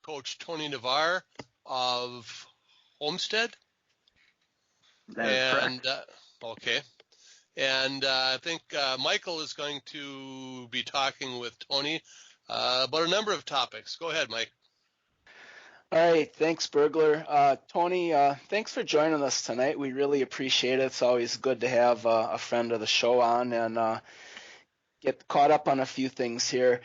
Coach Tony Navarre of Homestead. That is correct. Okay. And I think Michael is going to be talking with Tony about a number of topics. Go ahead, Mike. All right, thanks, Burglar. Tony, thanks for joining us tonight. We really appreciate it. It's always good to have a friend of the show on and get caught up on a few things here.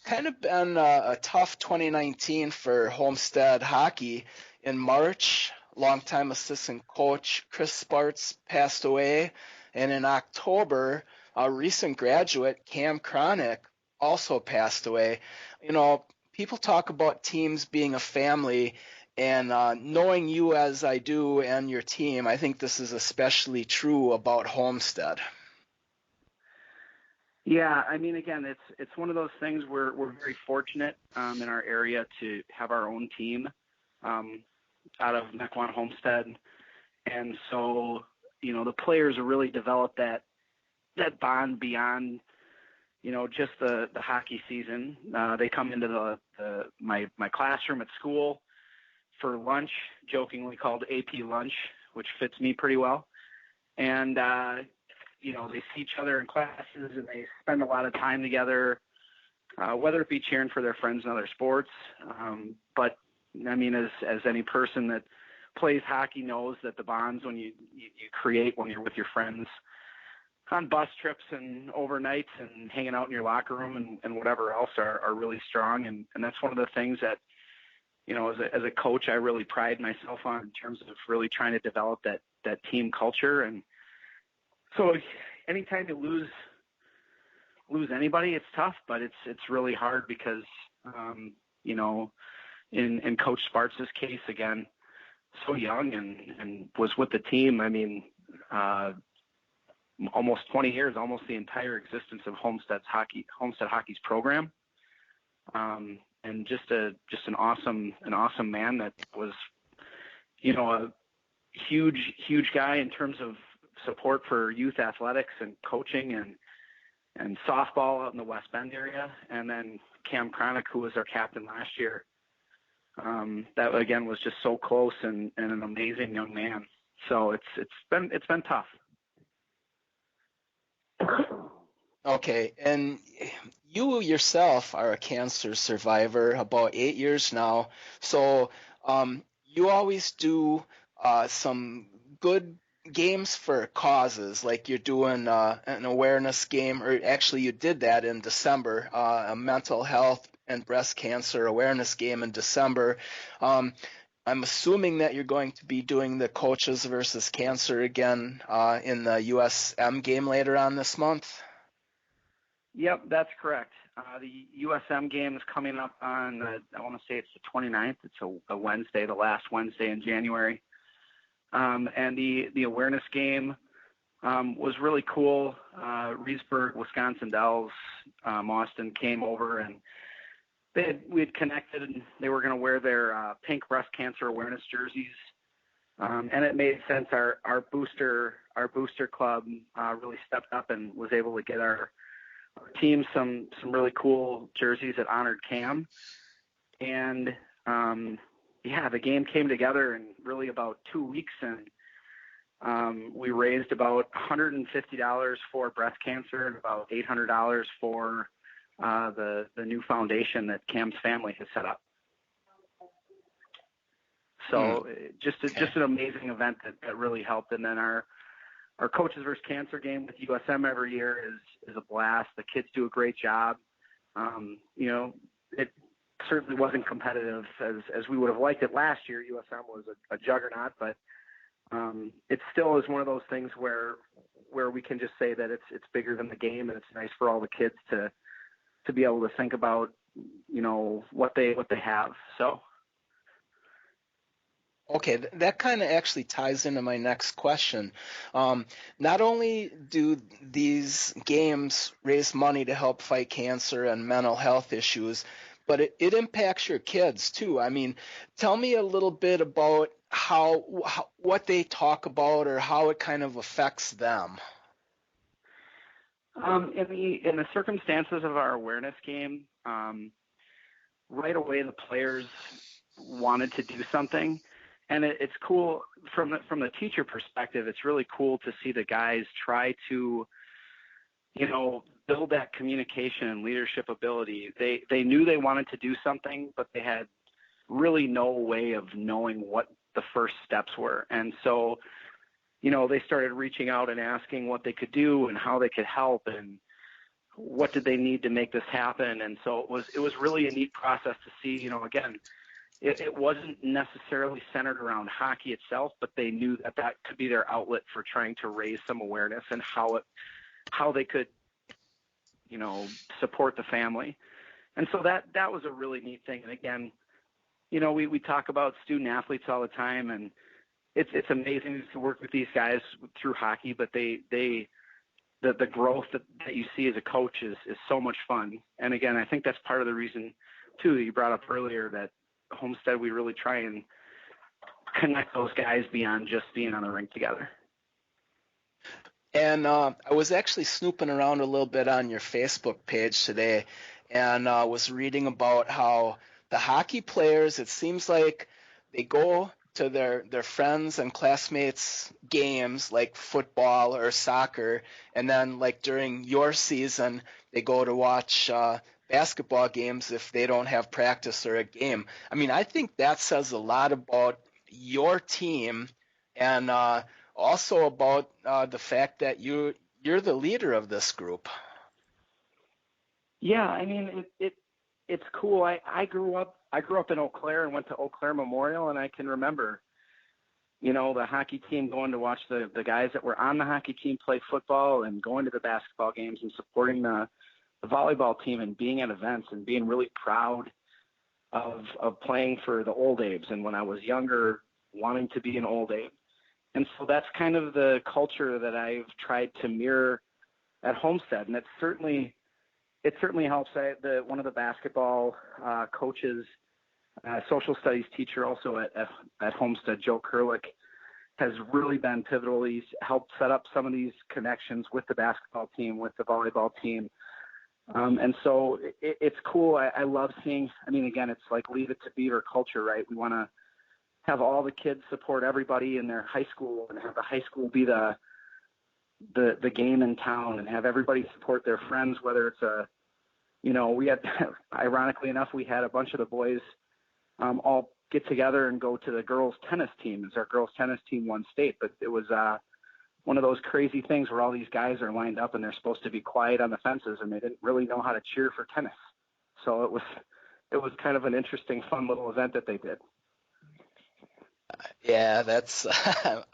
Kind of been a tough 2019 for Homestead hockey. In March, longtime assistant coach Chris Sparts passed away, and in October, a recent graduate, Cam Cronick, also passed away. You know, people talk about teams being a family, and knowing you as I do and your team, I think this is especially true about Homestead. Yeah, I mean, again, it's one of those things where we're very fortunate in our area to have our own team out of Mequon Homestead, and so the players have really developed that bond beyond just the hockey season. They come into my classroom at school for lunch, jokingly called AP lunch, which fits me pretty well, and they see each other in classes and they spend a lot of time together, whether it be cheering for their friends in other sports. But I mean, as any person that plays hockey knows, that the bonds when you create when you're with your friends on bus trips and overnights and hanging out in your locker room and whatever else are really strong. And that's one of the things that, as a coach, I really pride myself on in terms of really trying to develop that team culture. And so anytime you lose anybody, it's tough, but it's really hard because, in Coach Sparts' case, again, so young and was with the team. I mean, almost 20 years, almost the entire existence of Homestead Hockey's program. And just an awesome man that was, a huge guy in terms of support for youth athletics and coaching and softball out in the West Bend area. And then Cam Cronick, who was our captain last year, that again was just so close and an amazing young man. So it's been tough. Okay, and you yourself are a cancer survivor about 8 years now. So you always do some good games for causes, like you're doing an awareness game, or actually you did that in December, a mental health and breast cancer awareness game in December. I'm assuming that you're going to be doing the Coaches versus Cancer again in the USM game later on this month. Yep, that's correct. The USM game is coming up on, I want to say it's the 29th. It's a Wednesday, the last Wednesday in January. And the awareness game was really cool. Reedsburg, Wisconsin Dells, Austin came over, and we had connected, and they were going to wear their pink breast cancer awareness jerseys. And it made sense. Our booster club really stepped up and was able to get our team some really cool jerseys that honored Cam. And the game came together in really about 2 weeks, and we raised about $150 for breast cancer and about $800 for the new foundation that Cam's family has set up. So just an amazing event that really helped. And then our Coaches versus Cancer game with USM every year is a blast. The kids do a great job. It certainly wasn't competitive as we would have liked it last year. USM was a juggernaut, but it still is one of those things where we can just say that it's bigger than the game, and it's nice for all the kids to be able to think about what they have. So. Okay, that kind of actually ties into my next question. Not only do these games raise money to help fight cancer and mental health issues, but it impacts your kids too. I mean, tell me a little bit about how what they talk about or how it kind of affects them. In the circumstances of our awareness game, right away the players wanted to do something. And it's cool from the teacher perspective. It's really cool to see the guys try to, build that communication and leadership ability. They knew they wanted to do something, but they had really no way of knowing what the first steps were. And so, they started reaching out and asking what they could do and how they could help and what did they need to make this happen. And so it was really a neat process to see, again, it wasn't necessarily centered around hockey itself, but they knew that could be their outlet for trying to raise some awareness and how they could, support the family. And so that was a really neat thing. And again, we talk about student athletes all the time, and it's amazing to work with these guys through hockey, but the growth that you see as a coach is so much fun. And again, I think that's part of the reason too that you brought up earlier that Homestead, we really try and connect those guys beyond just being on the rink together. And I was actually snooping around a little bit on your Facebook page today, and was reading about how the hockey players, it seems like they go to their friends and classmates' games like football or soccer, and then like during your season, they go to watch basketball games if they don't have practice or a game. I mean, I think that says a lot about your team, and also about the fact that you're the leader of this group. Yeah, I mean, it's cool. I grew up in Eau Claire and went to Eau Claire Memorial, and I can remember, the hockey team going to watch the guys that were on the hockey team play football and going to the basketball games and supporting the volleyball team and being at events and being really proud of playing for the Old Abes. And when I was younger, wanting to be an Old Abe. And so that's kind of the culture that I've tried to mirror at Homestead. And it certainly helps. One of the basketball coaches, social studies teacher also at Homestead, Joe Kerlick, has really been pivotal. He's helped set up some of these connections with the basketball team, with the volleyball team. And so it's cool. I love seeing, again, it's like leave it to Beaver culture, right? We want to have all the kids support everybody in their high school and have the high school be the game in town and have everybody support their friends, whether it's we had, ironically enough, we had a bunch of the boys all get together and go to the girls tennis team as our girls tennis team won state. But it was one of those crazy things where all these guys are lined up and they're supposed to be quiet on the fences and they didn't really know how to cheer for tennis. So it was kind of an interesting, fun little event that they did. Yeah, that's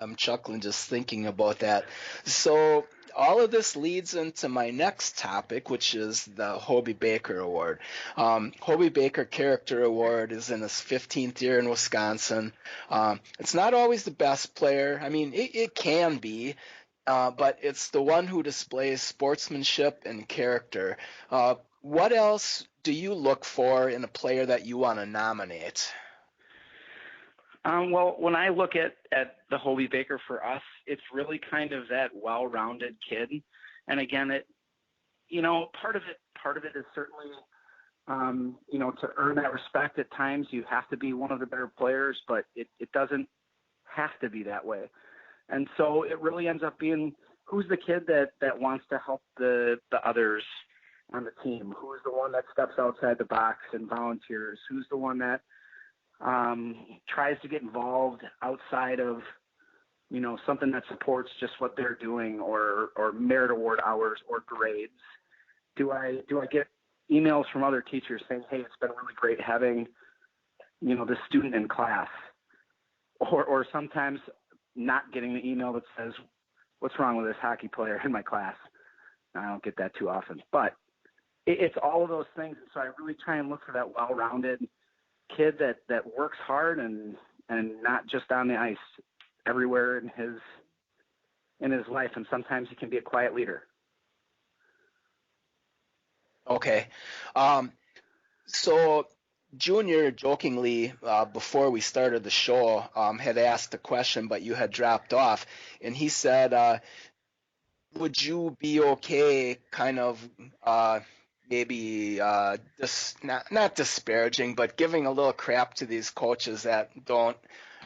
I'm chuckling just thinking about that. So all of this leads into my next topic, which is the Hobie Baker Award. Hobie Baker Character Award is in its 15th year in Wisconsin. It's not always the best player. It can be, but it's the one who displays sportsmanship and character. What else do you look for in a player that you want to nominate? Well, when I look at the Hobie Baker for us, it's really kind of that well-rounded kid. And again, part of it is certainly, to earn that respect at times, you have to be one of the better players, but it doesn't have to be that way. And so it really ends up being who's the kid that wants to help the others on the team? Who's the one that steps outside the box and volunteers? Who's the one that tries to get involved outside of, something that supports just what they're doing or merit award hours or grades? Do I get emails from other teachers saying, hey, it's been really great having, this student in class, or sometimes not getting the email that says, what's wrong with this hockey player in my class? I don't get that too often, but it's all of those things. So I really try and look for that well-rounded kid that works hard and not just on the ice, everywhere in his life. And sometimes he can be a quiet leader. Okay. So Junior jokingly, before we started the show, had asked a question, but you had dropped off, and he said, would you be okay kind of maybe not disparaging, but giving a little crap to these coaches that don't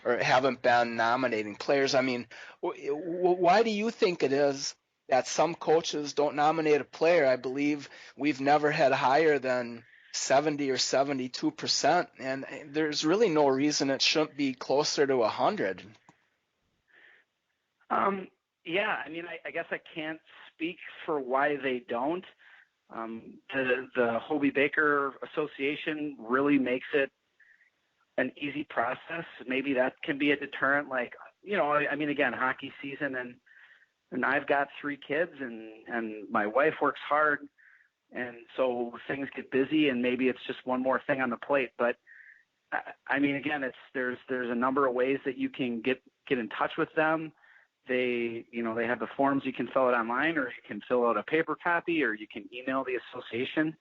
or haven't been nominating players. I mean, why do you think it is that some coaches don't nominate a player? I believe we've never had higher than 70 or 72%, and there's really no reason it shouldn't be closer to 100. Yeah, I mean, I guess I can't speak for why they don't. The Hobie Baker Association really makes it an easy process. Maybe that can be a deterrent. Like, I mean, again, hockey season, and I've got 3 kids, and my wife works hard, and so things get busy, and maybe it's just one more thing on the plate. But I mean, again, there's a number of ways that you can get in touch with them. They have the forms, you can fill it online, or you can fill out a paper copy, or you can email the association.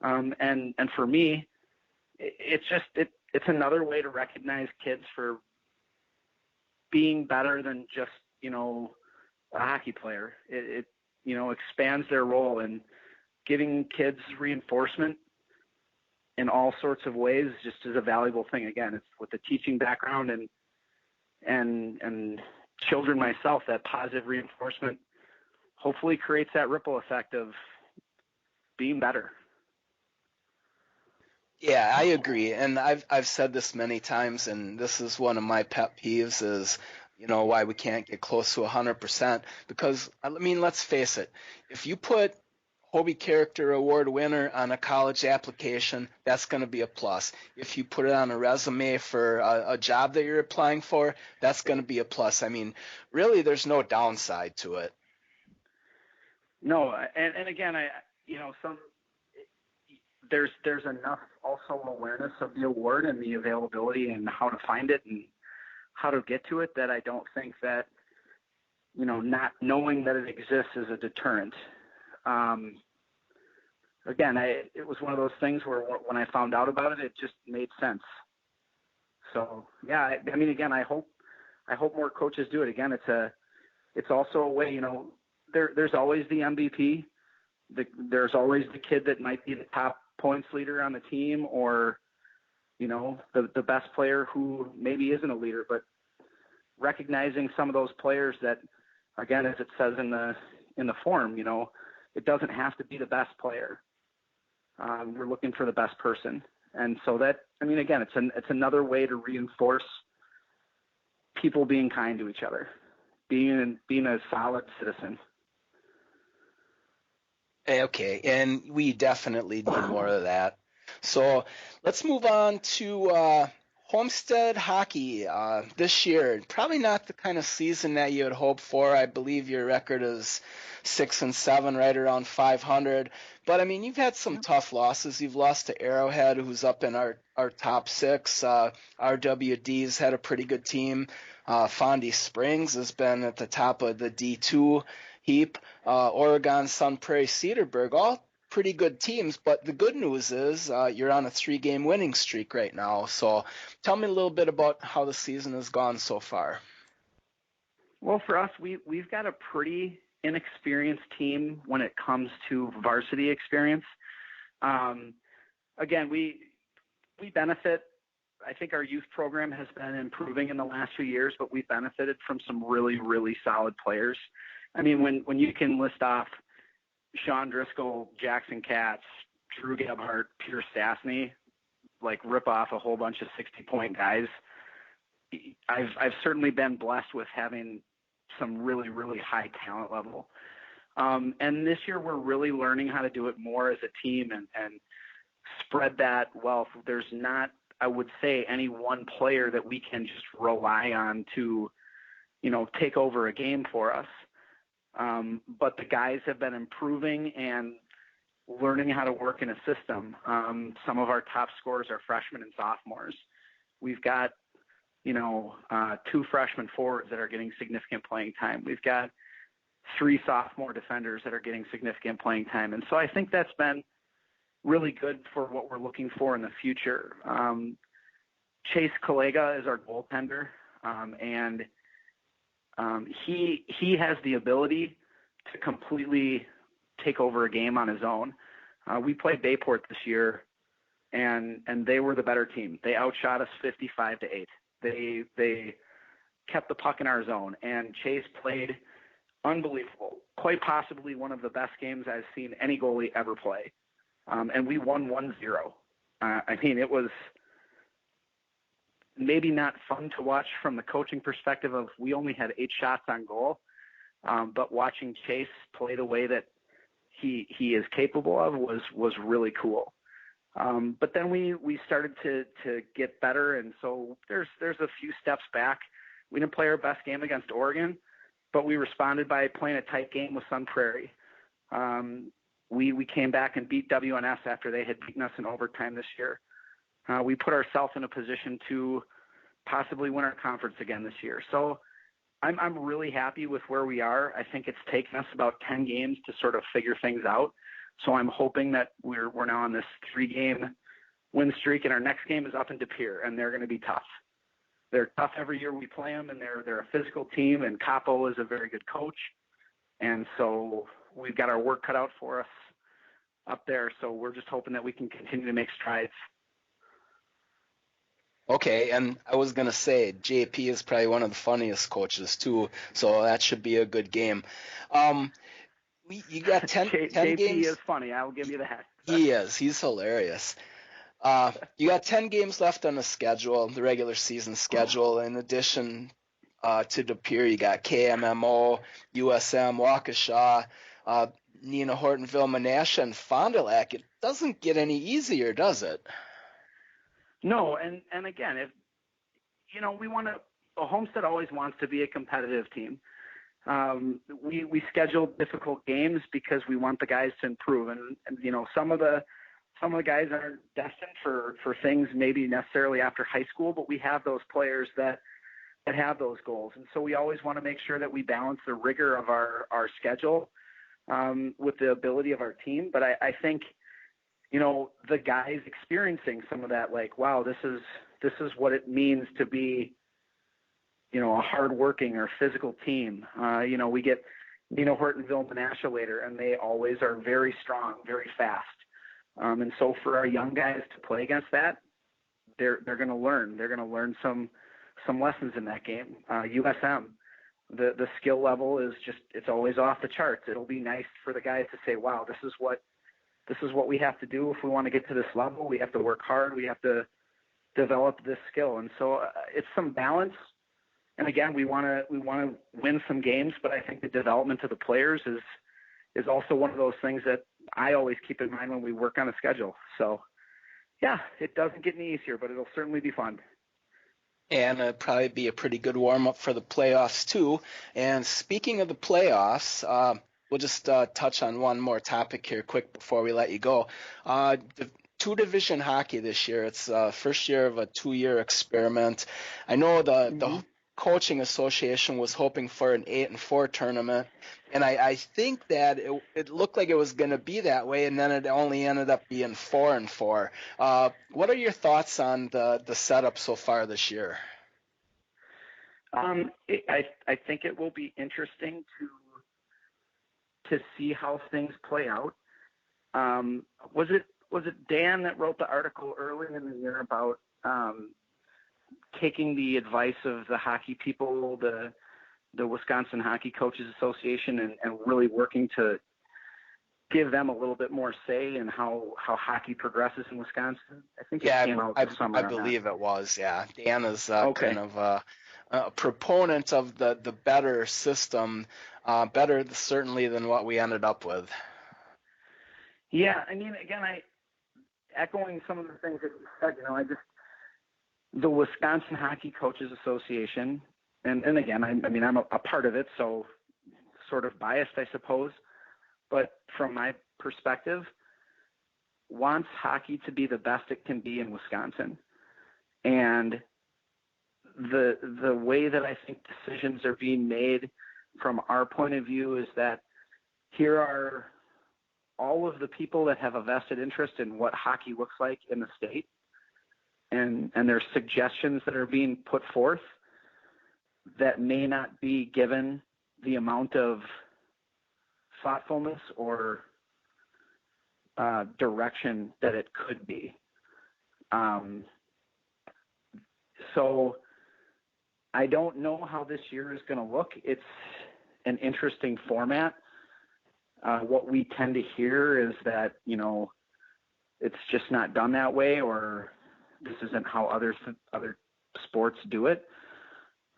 And for me, it's another way to recognize kids for being better than just, a hockey player. It expands their role, and giving kids reinforcement in all sorts of ways just is a valuable thing. Again, it's with the teaching background and children myself, that positive reinforcement hopefully creates that ripple effect of being better. Yeah, I agree. And I've said this many times, and this is one of my pet peeves is, why we can't get close to 100%. Because, I mean, let's face it, if you put Hobie Character Award winner on a college application, that's going to be a plus. If you put it on a resume for a job that you're applying for, that's going to be a plus. I mean, really, there's no downside to it. No, and again, there's enough also awareness of the award and the availability and how to find it and how to get to it that I don't think that, not knowing that it exists is a deterrent. Again, it was one of those things where when I found out about it, it just made sense. So yeah, I mean, again, I hope more coaches do it. Again, it's also a way, there's always the MVP. There's always the kid that might be the top points leader on the team, or, the best player who maybe isn't a leader, but recognizing some of those players that, again, as it says in the form, it doesn't have to be the best player. We're looking for the best person. And so that, I mean, again, it's another way to reinforce people being kind to each other, being a solid citizen. Okay, and we definitely need more of that. So let's move on to Homestead hockey this year. Probably not the kind of season that you would hope for. I believe your record is 6-7, right around 500. But I mean, you've had some tough losses. You've lost to Arrowhead, who's up in our top 6. RWD's had a pretty good team. Fondy Springs has been at the top of the D2 heap. Oregon, Sun Prairie, Cedarburg, all pretty good teams, but the good news is you're on a 3-game winning streak right now. So tell me a little bit about how the season has gone so far. Well, for us, we've got a pretty inexperienced team when it comes to varsity experience. Again, we benefit. I think our youth program has been improving in the last few years, but we benefited from some really, really solid players. I mean, when you can list off Sean Driscoll, Jackson Katz, Drew Gebhardt, Peter Stastny, like rip off a whole bunch of 60-point guys. I've certainly been blessed with having some really, really high talent level. And this year we're really learning how to do it more as a team and spread that wealth. There's not, I would say, any one player that we can just rely on to, take over a game for us. But the guys have been improving and learning how to work in a system. Some of our top scorers are freshmen and sophomores. We've got, 2 freshman forwards that are getting significant playing time. We've got 3 sophomore defenders that are getting significant playing time. And so I think that's been really good for what we're looking for in the future. Chase Kalega is our goaltender, and he has the ability to completely take over a game on his own. We played Bayport this year, and they were the better team. They outshot us 55-8. They kept the puck in our zone, and Chase played unbelievable. Quite possibly one of the best games I've seen any goalie ever play. And we won 1-0. I mean, it was maybe not fun to watch from the coaching perspective of we only had 8 shots on goal, but watching Chase play the way that he is capable of was really cool. But then we started to get better, and so there's a few steps back. We didn't play our best game against Oregon, but we responded by playing a tight game with Sun Prairie. We came back and beat WNS after they had beaten us in overtime this year. We put ourselves in a position to possibly win our conference again this year. So I'm really happy with where we are. I think it's taken us about 10 games to sort of figure things out. So I'm hoping that we're now on this 3-game win streak, and our next game is up in De Pere, and they're going to be tough. They're tough every year we play them, and they're a physical team, and Capo is a very good coach. And so we've got our work cut out for us up there. So we're just hoping that we can continue to make strides. Okay, and I was going to say, JP is probably one of the funniest coaches, too, so that should be a good game. You got 10 games? JP is funny, I'll give you that. He is. He's hilarious. You got 10 games left on the schedule, the regular season schedule. In addition to De Pere, you got KMMO, USM, Waukesha, Neenah, Hortonville, Menasha, and Fond du Lac. It doesn't get any easier, does it? No, and again, if Homestead always wants to be a competitive team. We schedule difficult games because we want the guys to improve, and some of the guys aren't destined for things maybe necessarily after high school, but we have those players that have those goals, and so we always want to make sure that we balance the rigor of our schedule with the ability of our team. But I think the guys experiencing some of that, like, wow, this is what it means to be, a hardworking or physical team. We get Neenah, Hortonville, Menasha later, and they always are very strong, very fast. And so for our young guys to play against that, they're going to learn. They're going to learn some lessons in that game. USM, the skill level is it's always off the charts. It'll be nice for the guys to say, wow, this is what we have to do if we want to get to this level. We have to work hard. We have to develop this skill. And so it's some balance. And again, we want to win some games, but I think the development of the players is also one of those things that I always keep in mind when we work on a schedule. So yeah, it doesn't get any easier, but it'll certainly be fun. And it'll probably be a pretty good warm-up for the playoffs, too. And speaking of the playoffs, we'll just touch on one more topic here quick before we let you go. Two-division hockey this year. It's first year of a 2-year experiment. I know the coaching association was hoping for an 8-4 tournament, and I think that it looked like it was going to be that way, and then it only ended up being 4-4. What are your thoughts on the setup so far this year? I think it will be interesting to see how things play out. Was it Dan that wrote the article earlier in the year about taking the advice of the hockey people, the Wisconsin Hockey Coaches Association, and really working to give them a little bit more say in how hockey progresses in Wisconsin? I think it came out this summer. I believe it was, yeah. Dan is kind of a proponent of the better system, better certainly than what we ended up with. Yeah, I mean, again, echoing some of the things that you said, the Wisconsin Hockey Coaches Association, and again, I'm a part of it, so sort of biased, I suppose, but from my perspective, wants hockey to be the best it can be in Wisconsin. And the way that I think decisions are being made from our point of view is that here are all of the people that have a vested interest in what hockey looks like in the state. And there's suggestions that are being put forth that may not be given the amount of thoughtfulness or direction that it could be. So I don't know how this year is going to look. It's an interesting format. What we tend to hear is that, it's just not done that way, or this isn't how other sports do it.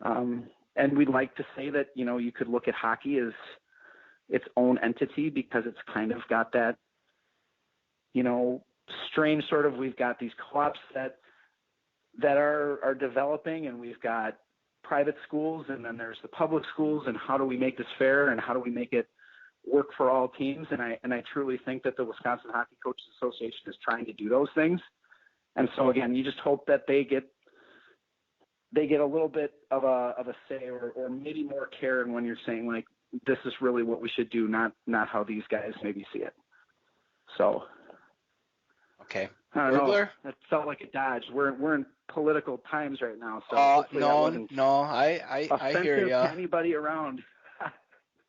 And we'd like to say that, you could look at hockey as its own entity because it's kind of got that, strange sort of, we've got these co-ops that are developing, and we've got private schools, and then there's the public schools, and how do we make this fair, and how do we make it work for all teams? And I truly think that the Wisconsin Hockey Coaches Association is trying to do those things. And so again, you just hope that they get a little bit of a say, or maybe more care in when you're saying, like, this is really what we should do, not how these guys maybe see it. So. Okay. I don't know. That felt like a dodge. We're in political times right now, so I hear you. To anybody around.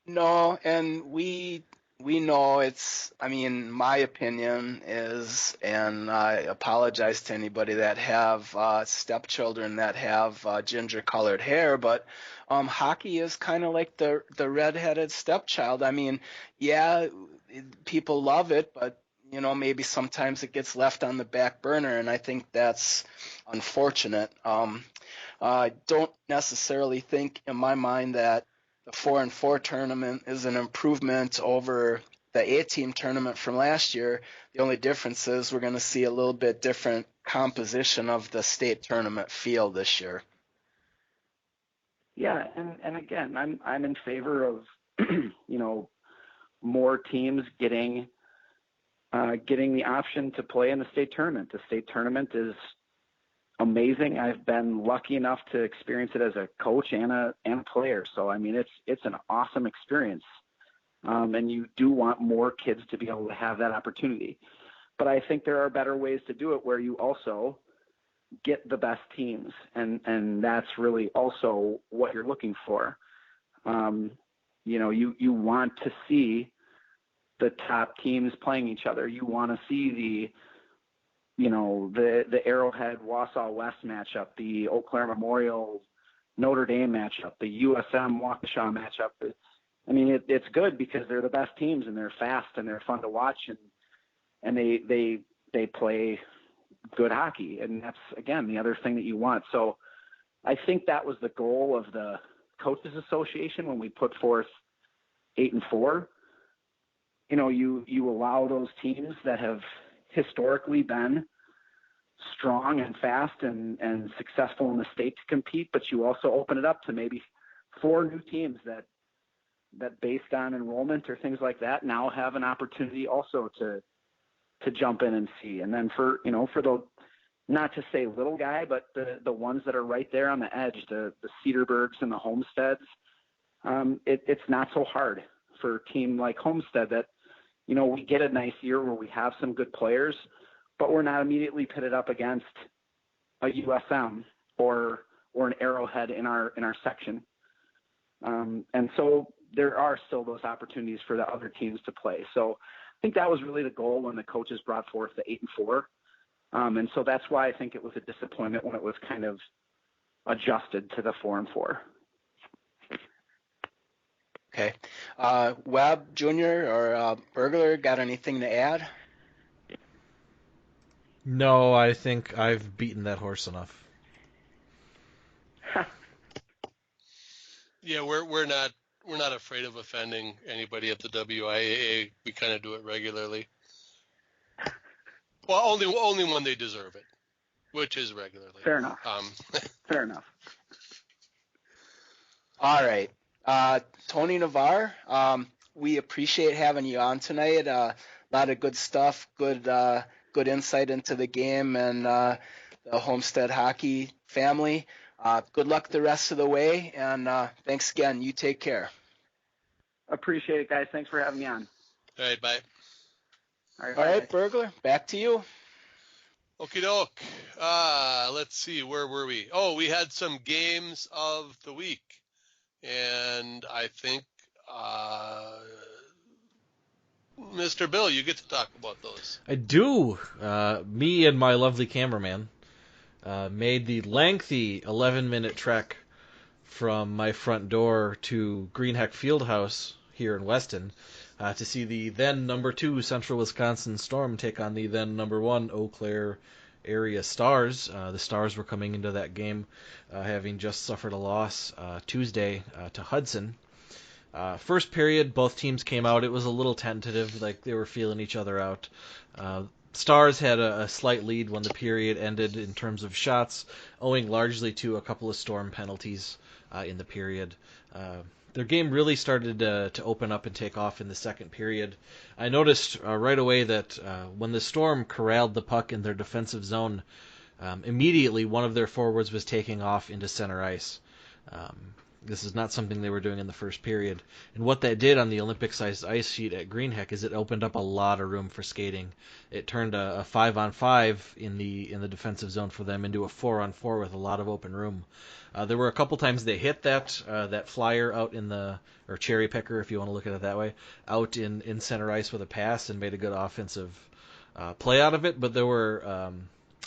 No, and we know it's. I mean, my opinion is, and I apologize to anybody that have stepchildren that have ginger-colored hair, but hockey is kind of like the redheaded stepchild. I mean, yeah, people love it, but maybe sometimes it gets left on the back burner, and I think that's unfortunate. I don't necessarily think in my mind that the 4-on-4 tournament is an improvement over the A-team tournament from last year. The only difference is we're going to see a little bit different composition of the state tournament field this year. Yeah, and again, I'm in favor of more teams getting the option to play in the state tournament. The state tournament is amazing. I've been lucky enough to experience it as a coach and a player. So, I mean, it's an awesome experience. And you do want more kids to be able to have that opportunity. But I think there are better ways to do it where you also get the best teams. And that's really also what you're looking for. You want to see the top teams playing each other. You want to see the Arrowhead Wausau West matchup, the Eau Claire Memorial Notre Dame matchup, the USM Waukesha matchup. It's good because they're the best teams, and they're fast, and they're fun to watch, and they play good hockey. And that's, again, the other thing that you want. So I think that was the goal of the Coaches Association when we put forth 8-4. You allow those teams that have historically been strong and fast and successful in the state to compete, but you also open it up to maybe 4 new teams that based on enrollment or things like that now have an opportunity also to jump in and see. And then for the, not to say little guy, but the ones that are right there on the edge, the Cedarburgs and the Homesteads, it's not so hard for a team like Homestead that, we get a nice year where we have some good players, but we're not immediately pitted up against a USM or an Arrowhead in our section. And so there are still those opportunities for the other teams to play. So I think that was really the goal when the coaches brought forth the 8-4. And so that's why I think it was a disappointment when it was kind of adjusted to the 4-4. Okay. Webb Jr. or Burglar, got anything to add? No, I think I've beaten that horse enough. Yeah, we're not afraid of offending anybody at the WIAA. We kind of do it regularly. Well, only when they deserve it, which is regularly. Fair enough. Fair enough. All right. Tony Navarre, we appreciate having you on tonight. A lot of good stuff, good insight into the game and the Homestead hockey family. Good luck the rest of the way, and thanks again. You take care. Appreciate it, guys. Thanks for having me on. All right, bye. All right, Burglar, back to you. Okie doke. Let's see, where were we? Oh, we had some games of the week. And I think Mr. Bill, you get to talk about those. I do. Me and my lovely cameraman made the lengthy 11-minute trek from my front door to Greenheck Fieldhouse here in Weston to see the then number 2 Central Wisconsin Storm take on the then number 1 Eau Claire area Stars. The Stars were coming into that game having just suffered a loss Tuesday to Hudson. First period, both teams came out. It was a little tentative, like they were feeling each other out. Stars had a slight lead when the period ended in terms of shots, owing largely to a couple of Storm penalties in the period. Their game really started to open up and take off in the second period. I noticed right away that when the Storm corralled the puck in their defensive zone, immediately one of their forwards was taking off into center ice. This is not something they were doing in the first period. And what that did on the Olympic-sized ice sheet at Greenheck is it opened up a lot of room for skating. It turned a 5-on-5 in the defensive zone for them into a 4-on-4 with a lot of open room. There were a couple times they hit that flyer out in or cherry picker, if you want to look at it that way, out in center ice with a pass and made a good offensive play out of it. But there were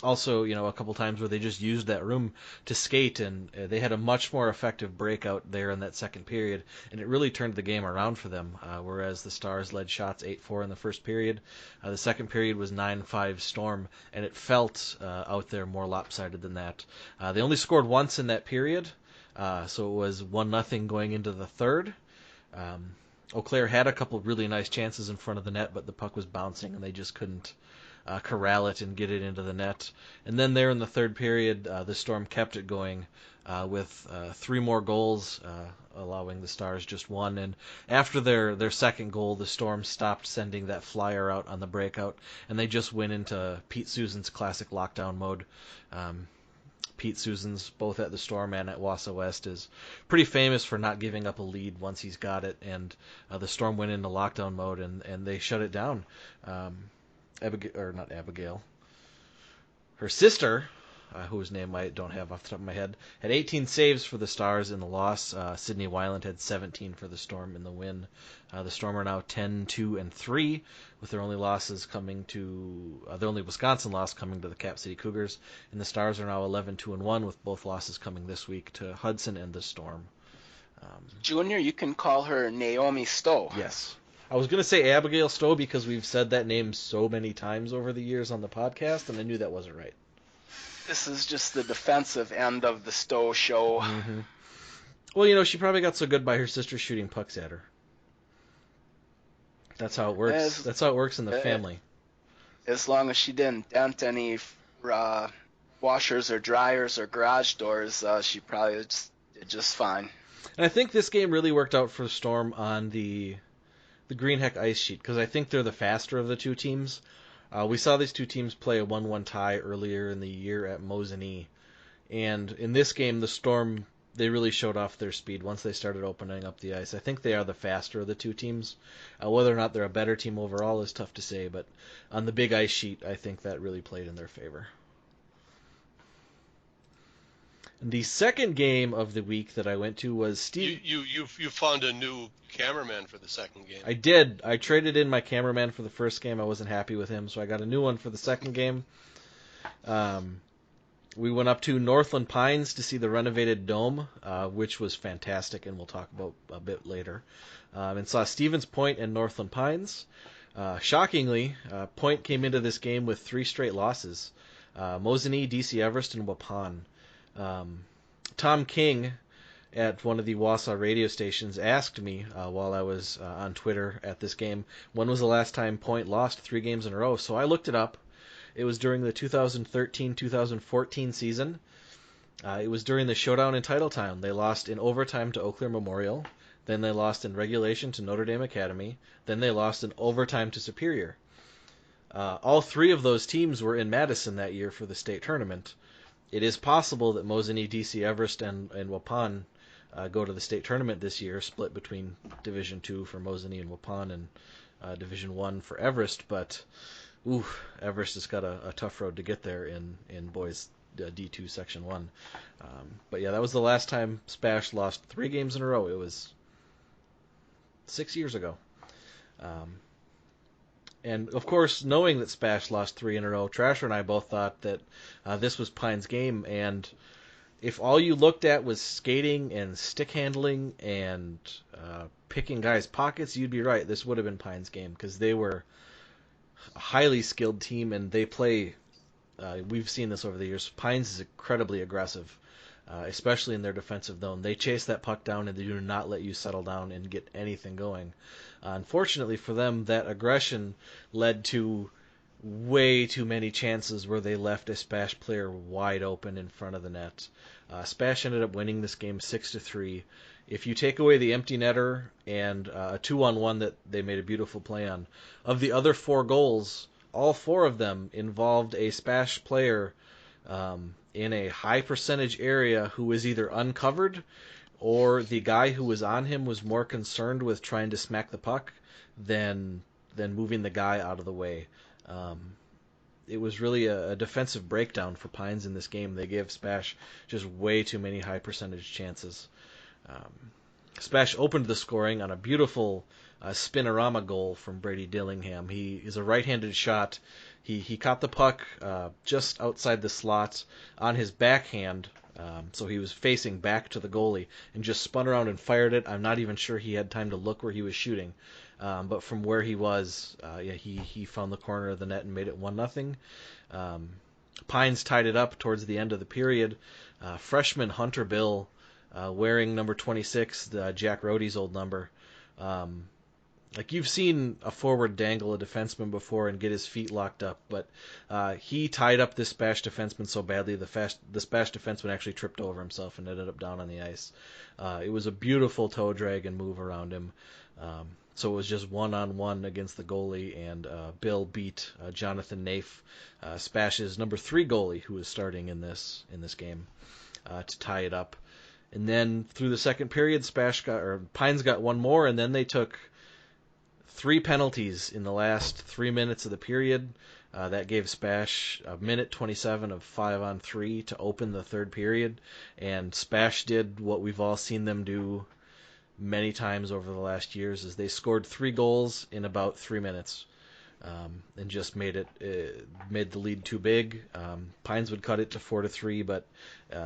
also, a couple times where they just used that room to skate, and they had a much more effective breakout there in that second period, and it really turned the game around for them, whereas the Stars led shots 8-4 in the first period. The second period was 9-5 Storm, and it felt out there more lopsided than that. They only scored once in that period, so it was 1-0 going into the third. Eau Claire had a couple really nice chances in front of the net, but the puck was bouncing, and they just couldn't corral it and get it into the net. And then there in the third period, the Storm kept it going with 3 more goals, allowing the Stars just 1. And after their second goal, the Storm stopped sending that flyer out on the breakout, and they just went into Pete Susan's classic lockdown mode. Pete Susan's, both at the Storm and at Wausau West, is pretty famous for not giving up a lead once he's got it, and the Storm went into lockdown mode, and they shut it down. Abigail. Her sister, whose name I don't have off the top of my head, had 18 saves for the Stars in the loss. Sydney Weiland had 17 for the Storm in the win. The Storm are now 10-2-3, with their only Wisconsin loss coming to the Cap City Cougars, and the Stars are now 11-2-1, with both losses coming this week to Hudson and the Storm. Junior, you can call her Naomi Stowe. Yes. I was going to say Abigail Stowe because we've said that name so many times over the years on the podcast, and I knew that wasn't right. This is just the defensive end of the Stowe show. Mm-hmm. Well, she probably got so good by her sister shooting pucks at her. That's how it works. That's how it works in the family. As long as she didn't dent any washers or dryers or garage doors, she probably did just fine. And I think this game really worked out for Storm on the Greenheck ice sheet, because I think they're the faster of the two teams. We saw these two teams play a 1-1 tie earlier in the year at Mosinee, and in this game, the Storm, they really showed off their speed once they started opening up the ice. I think they are the faster of the two teams. Whether or not they're a better team overall is tough to say, but on the big ice sheet, I think that really played in their favor. The second game of the week that I went to was Steve. You found a new cameraman for the second game. I did. I traded in my cameraman for the first game. I wasn't happy with him, so I got a new one for the second game. We went up to Northland Pines to see the renovated dome, which was fantastic, and we'll talk about a bit later. And saw Stevens Point and Northland Pines. Shockingly, Point came into this game with 3 straight losses. Mosinee, DC Everest, and Waupun. Tom King at one of the Wausau radio stations asked me while I was on Twitter at this game, when was the last time Point lost 3 games in a row? So I looked it up. It was during the 2013-2014 season. It was during the showdown in Titletown. They lost in overtime to Eau Claire Memorial. Then they lost in regulation to Notre Dame Academy. Then they lost in overtime to Superior. All 3 of those teams were in Madison that year for the state tournament. It is possible that Mosinee, DC Everest, and Waupun go to the state tournament this year, split between Division II for Mosinee and Waupun and Division I for Everest, but Everest has got a tough road to get there in boys D2 Section 1. But yeah, that was the last time Spash lost 3 games in a row. It was 6 years ago. And, of course, knowing that Spash lost 3 in a row, Trasher and I both thought that this was Pine's game. And if all you looked at was skating and stick handling and picking guys' pockets, you'd be right. This would have been Pine's game because they were a highly skilled team, and they play. We've seen this over the years. Pines is incredibly aggressive, especially in their defensive zone. They chase that puck down, and they do not let you settle down and get anything going. Unfortunately for them, that aggression led to way too many chances where they left a Spash player wide open in front of the net. Spash ended up winning this game 6-3. If you take away the empty netter and a 2-on-1 that they made a beautiful play on, of the other 4 goals, all 4 of them involved a Spash player in a high percentage area who was either uncovered or the guy who was on him was more concerned with trying to smack the puck than moving the guy out of the way. It was really a defensive breakdown for Pines in this game. They gave Spash just way too many high percentage chances. Spash opened the scoring on a beautiful spinorama goal from Brady Dillingham. He is a right-handed shot. He caught the puck just outside the slot on his backhand, so he was facing back to the goalie, and just spun around and fired it. I'm not even sure he had time to look where he was shooting. But from where he was, he found the corner of the net and made it 1-0. Pines tied it up towards the end of the period. Freshman Hunter Bill, wearing number 26, Jack Rohde's old number. Like you've seen a forward dangle a defenseman before and get his feet locked up, but he tied up this Spash defenseman so badly the Spash defenseman actually tripped over himself and ended up down on the ice. It was a beautiful toe drag and move around him. So it was just 1-on-1 against the goalie, and Bill beat Jonathan Naif, Spash's number 3 goalie, who was starting in this game, to tie it up. And then through the second period, Pines got one more, and then they took 3 penalties in the last 3 minutes of the period. That gave Spash a minute 27 of 5-on-3 to open the third period, and Spash did what we've all seen them do many times over the last years, is they scored 3 goals in about 3 minutes, and just made the lead too big. Pines would cut it to 4-3, but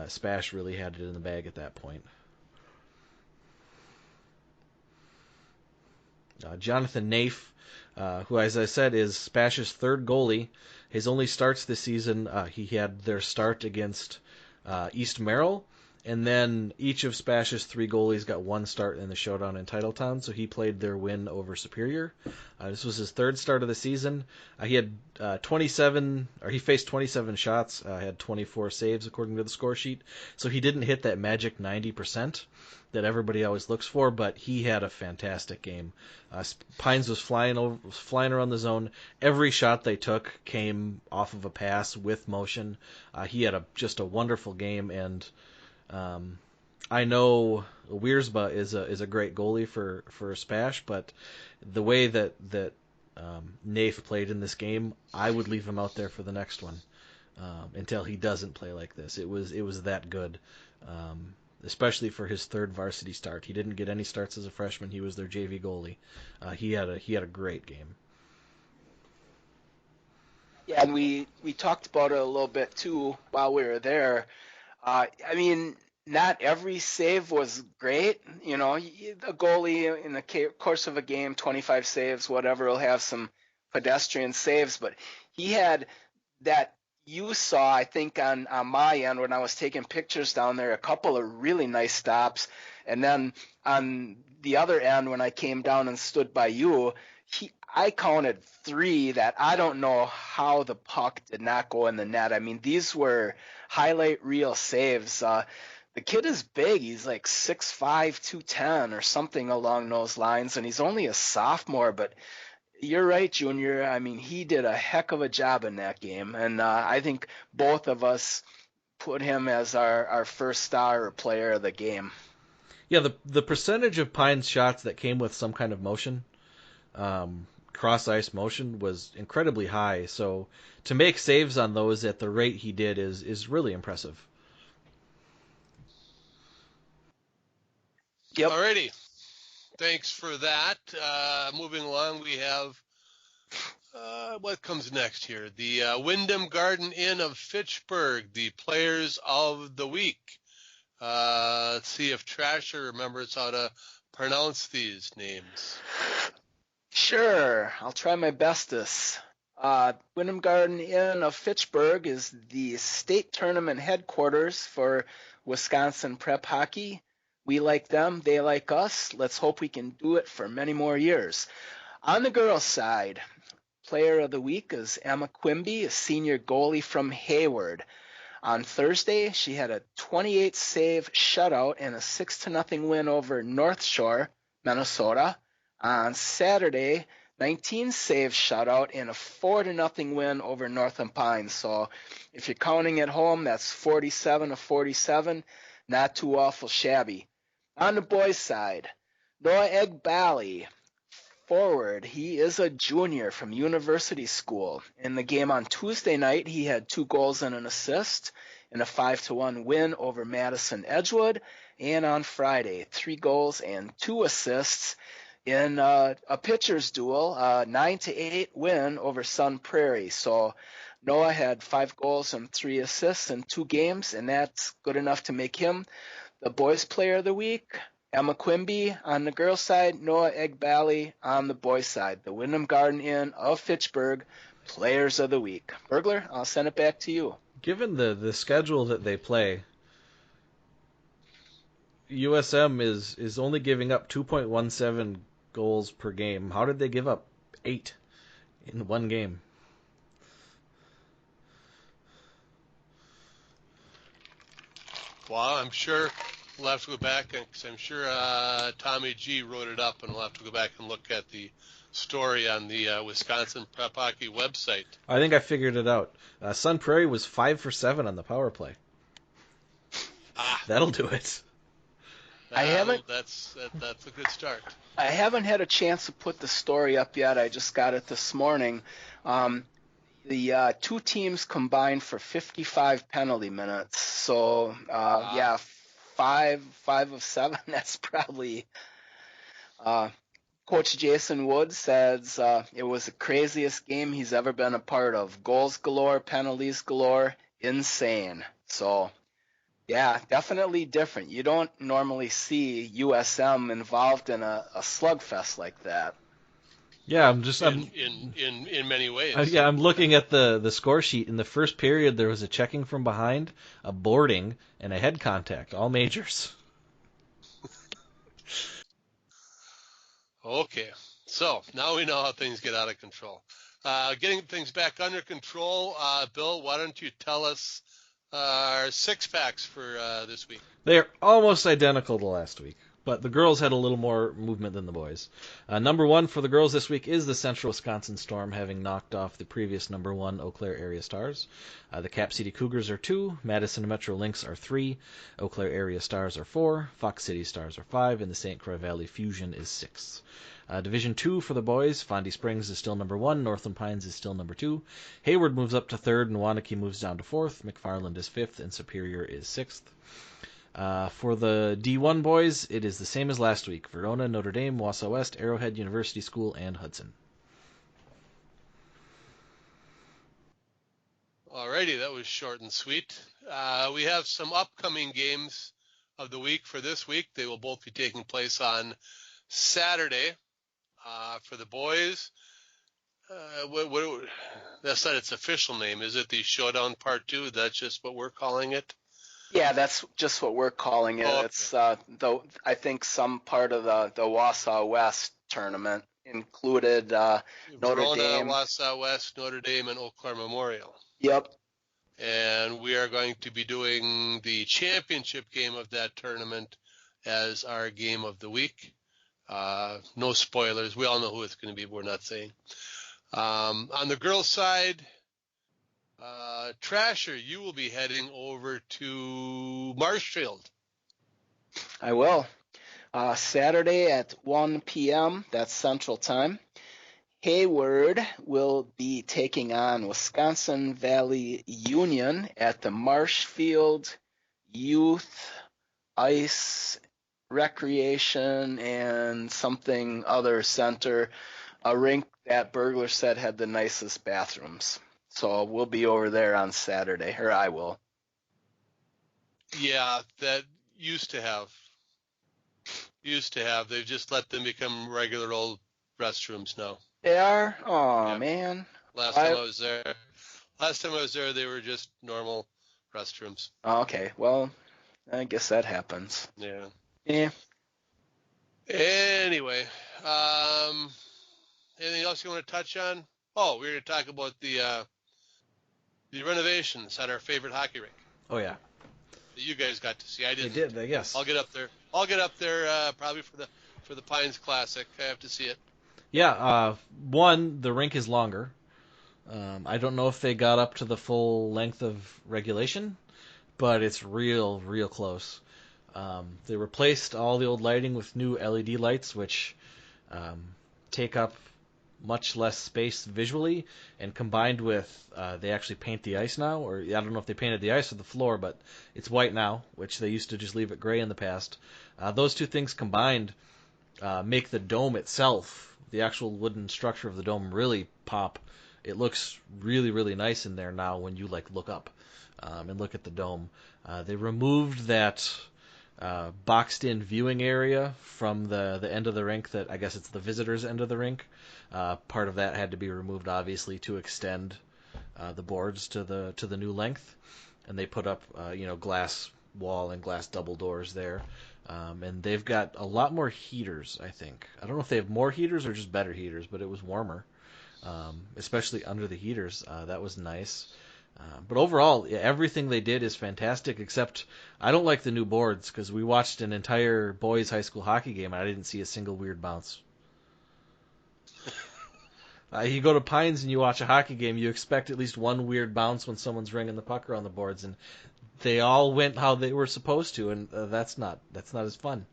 Spash really had it in the bag at that point. Jonathan Naif, who, as I said, is Spash's 3rd goalie. His only starts this season, he had their start against East Merrill, and then each of Spash's 3 goalies got 1 start in the showdown in Titletown, so he played their win over Superior. This was his 3rd start of the season. He had he faced 27 shots, had 24 saves according to the score sheet, so he didn't hit that magic 90% that everybody always looks for, but he had a fantastic game. Pines was flying around the zone. Every shot they took came off of a pass with motion. He had just a wonderful game, and I know Wiersba is a great goalie for Spash, but the way that Naif played in this game, I would leave him out there for the next one until he doesn't play like this. It was that good, especially for his 3rd varsity start. He didn't get any starts as a freshman. He was their JV goalie. He had a great game. Yeah, and we talked about it a little bit too while we were there. I mean, not every save was great. You know, a goalie in the course of a game, 25 saves, whatever, will have some pedestrian saves, but he had that you saw, I think, on my end when I was taking pictures down there, a couple of really nice stops. And then on the other end, when I came down and stood by you, I counted 3 that I don't know how the puck did not go in the net. I mean, these were highlight reel saves. The kid is big. He's like 6'5", 210 or something along those lines, and he's only a sophomore, but you're right, Junior. I mean, he did a heck of a job in that game, and I think both of us put him as our first star or player of the game. Yeah, the percentage of Pines shots that came with some kind of motion, cross ice motion, was incredibly high. So to make saves on those at the rate he did is really impressive. Yep. Alrighty. Thanks for that. Moving along, we have What comes next here? The Wyndham Garden Inn of Fitchburg, the Players of the Week. Let's see if Trasher remembers how to pronounce these names. Sure, I'll try my bestest. Wyndham Garden Inn of Fitchburg is the state tournament headquarters for Wisconsin prep hockey. We like them, they like us. Let's hope we can do it for many more years. On the girls' side, player of the week is Emma Quimby, a senior goalie from Hayward. On Thursday, she had a 28-save shutout and a 6-0 win over North Shore, Minnesota. On Saturday, 19-save shutout and a 4-0 win over Northern Pines. So if you're counting at home, that's 47-47. Not too awful shabby. On the boys' side, Noah Egbali, forward. He is a junior from University School. In the game on Tuesday night, he had 2 goals and an assist in a 5-1 win over Madison Edgewood. And on Friday, 3 goals and 2 assists in a pitcher's duel, 9-8 win over Sun Prairie. So Noah had 5 goals and 3 assists in 2 games, and that's good enough to make him the boys' player of the week. Emma Quimby on the girls' side, Noah Egbali on the boys' side. The Wyndham Garden Inn of Fitchburg, players of the week. Burglar, I'll send it back to you. Given the schedule that they play, USM is only giving up 2.17 goals per game. How did they give up 8 in one game? Well, I'm sure we'll have to go back, because I'm sure Tommy G wrote it up, and we'll have to go back and look at the story on the Wisconsin Prep Hockey website. I think I figured it out. Sun Prairie was 5 for 7 on the power play. That'll do it. That's a good start. I haven't had a chance to put the story up yet. I just got it this morning. The 2 teams combined for 55 penalty minutes. So, 5 of 7. That's probably. Coach Jason Wood says it was the craziest game he's ever been a part of. Goals galore, penalties galore, insane. So, yeah, definitely different. You don't normally see USM involved in a slugfest like that. Yeah, I'm in many ways. I'm looking at the score sheet. In the first period, there was a checking from behind, a boarding, and a head contact, all majors. Okay, so now we know how things get out of control. Getting things back under control, Bill, why don't you tell us our 6-packs for this week? They're almost identical to last week, but the girls had a little more movement than the boys. Number 1 for the girls this week is the Central Wisconsin Storm, having knocked off the previous number 1 Eau Claire Area Stars. The Cap City Cougars are 2, Madison Metro Lynx are 3, Eau Claire Area Stars are 4, Fox City Stars are 5, and the St. Croix Valley Fusion is 6. Division 2 for the boys, Fondy Springs is still number 1, Northland Pines is still number 2, Hayward moves up to 3rd, and Wanakee moves down to 4th, McFarland is 5th, and Superior is 6th. For the D1 boys, it is the same as last week. Verona, Notre Dame, Wausau West, Arrowhead University School, and Hudson. Alrighty, that was short and sweet. We have some upcoming games of the week for this week. They will both be taking place on Saturday. For the boys, that's not its official name, is it? The Showdown Part 2? That's just what we're calling it? Yeah, that's just what we're calling it. Okay. It's I think some part of the Wausau West tournament included Notre Dame, Wausau West, Notre Dame, and Eau Claire Memorial. Yep. And we are going to be doing the championship game of that tournament as our game of the week. No spoilers. We all know who it's going to be, but we're not saying. On the girls' side, Trasher, you will be heading over to Marshfield. I will. Saturday at 1 p.m., that's Central Time. Hayward will be taking on Wisconsin Valley Union at the Marshfield Youth Ice Recreation and something other center. a rink that Burglar said had the nicest bathrooms. So we'll be over there on Saturday, or I will. Yeah, that used to have. They've just let them become regular old restrooms now. They are? Oh, Yep. man. Last time I was there, they were just normal restrooms. Okay, well, I guess that happens. Yeah. Yeah. Anyway, anything else you want to touch on? Oh, we're going to talk about the renovations at our favorite hockey rink Oh yeah, that you guys got to see. I they didn't. did. I guess. I'll get up there probably for the Pines Classic. I have to see it. Yeah. One, the rink is longer. I don't know if they got up to the full length of regulation, but it's real close. They replaced all the old lighting with new LED lights, which take up much less space visually, and combined with they actually paint the ice now, or I don't know if they painted the ice or the floor, but it's white now, which they used to just leave it gray in the past. Those two things combined make the dome itself, the actual wooden structure of the dome, really pop. It looks really nice in there now when you look up and look at the dome. They removed that boxed in viewing area from the end of the rink that I guess it's the visitors end of the rink. Part of that had to be removed obviously to extend the boards to the new length, and they put up glass wall and glass double doors there. And they've got a lot more heaters, I think. I don't know if they have more heaters or just better heaters, but it was warmer, especially under the heaters. That was nice. But overall, yeah, everything they did is fantastic, except I don't like the new boards because we watched an entire boys' high school hockey game and I didn't see a single weird bounce. You go to Pines and you watch a hockey game, you expect at least one weird bounce when someone's ringing the puck around the boards, and they all went how they were supposed to, and that's not as fun.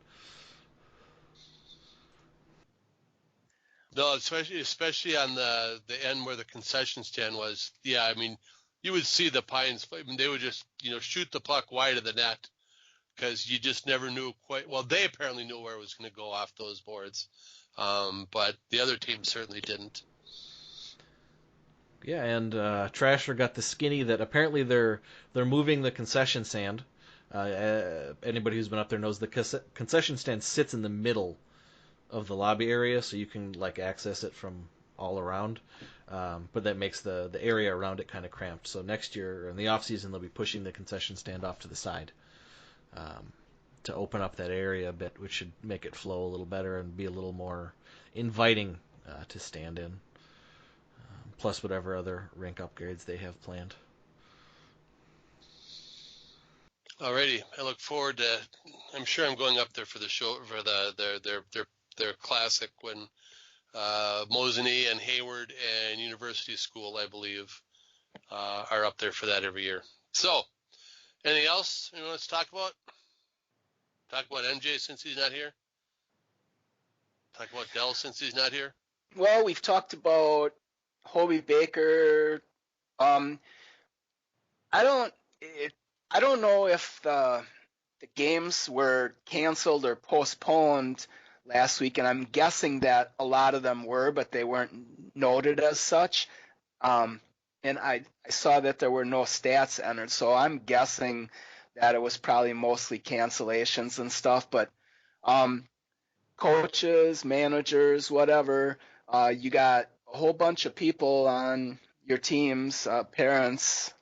No, especially on the end where the concession stand was. Yeah, I mean, you would see the Pines. I mean, they would just shoot the puck wide of the net because you just never knew quite. Well, they apparently knew where it was going to go off those boards, but the other team certainly didn't. Yeah, and Trasher got the skinny that apparently they're moving the concession stand. Anybody who's been up there knows the concession stand sits in the middle of the lobby area, so you can access it from all around. But that makes the area around it kind of cramped. So next year, in the off season, they'll be pushing the concession stand off to the side to open up that area a bit, which should make it flow a little better and be a little more inviting to stand in. Plus whatever other rink upgrades they have planned. Alrighty, I look forward to. I'm sure I'm going up there for the show for their classic when Mosinee and Hayward and University School, I believe, are up there for that every year. So, anything else you want to talk about? Talk about MJ since he's not here. Talk about Dell since he's not here. Well, we've talked about Hobie Baker. I don't know if the games were canceled or postponed last week, and I'm guessing that a lot of them were, but they weren't noted as such. And I saw that there were no stats entered, so I'm guessing that it was probably mostly cancellations and stuff. But coaches, managers, whatever, you got a whole bunch of people on your teams, parents,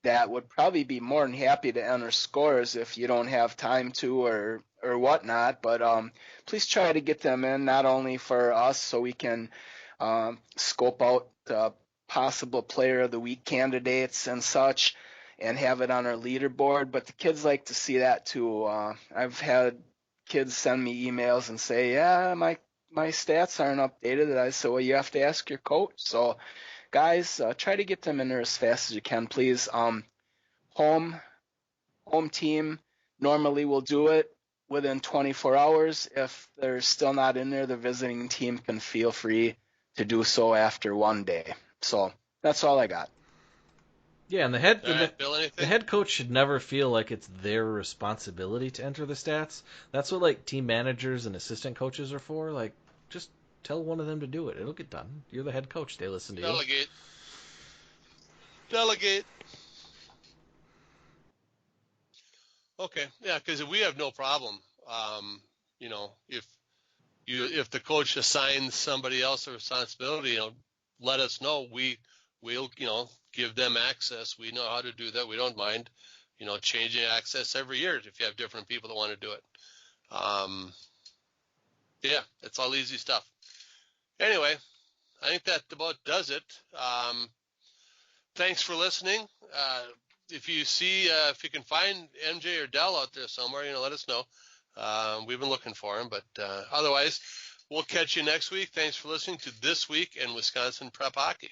that would probably be more than happy to enter scores if you don't have time to or whatnot. But please try to get them in, not only for us so we can scope out possible player of the week candidates and such and have it on our leaderboard, but the kids like to see that too. I've had kids send me emails and say, yeah, my stats aren't updated. I said, well, you have to ask your coach. So guys, try to get them in there as fast as you can, please. Home team normally will do it within 24 hours. If they're still not in there, the visiting team can feel free to do so after one day. So that's all I got. Yeah, and the head coach should never feel like it's their responsibility to enter the stats. That's what team managers and assistant coaches are for. Just Tell one of them to do it. It'll get done. You're the head coach. They listen to you. Delegate. Okay, yeah, because we have no problem. If the coach assigns somebody else a responsibility, let us know. We'll give them access. We know how to do that. We don't mind, changing access every year if you have different people that want to do it. Yeah, it's all easy stuff. Anyway, I think that about does it. Thanks for listening. If you can find MJ or Dell out there somewhere, let us know. We've been looking for him, but otherwise, we'll catch you next week. Thanks for listening to This Week in Wisconsin Prep Hockey.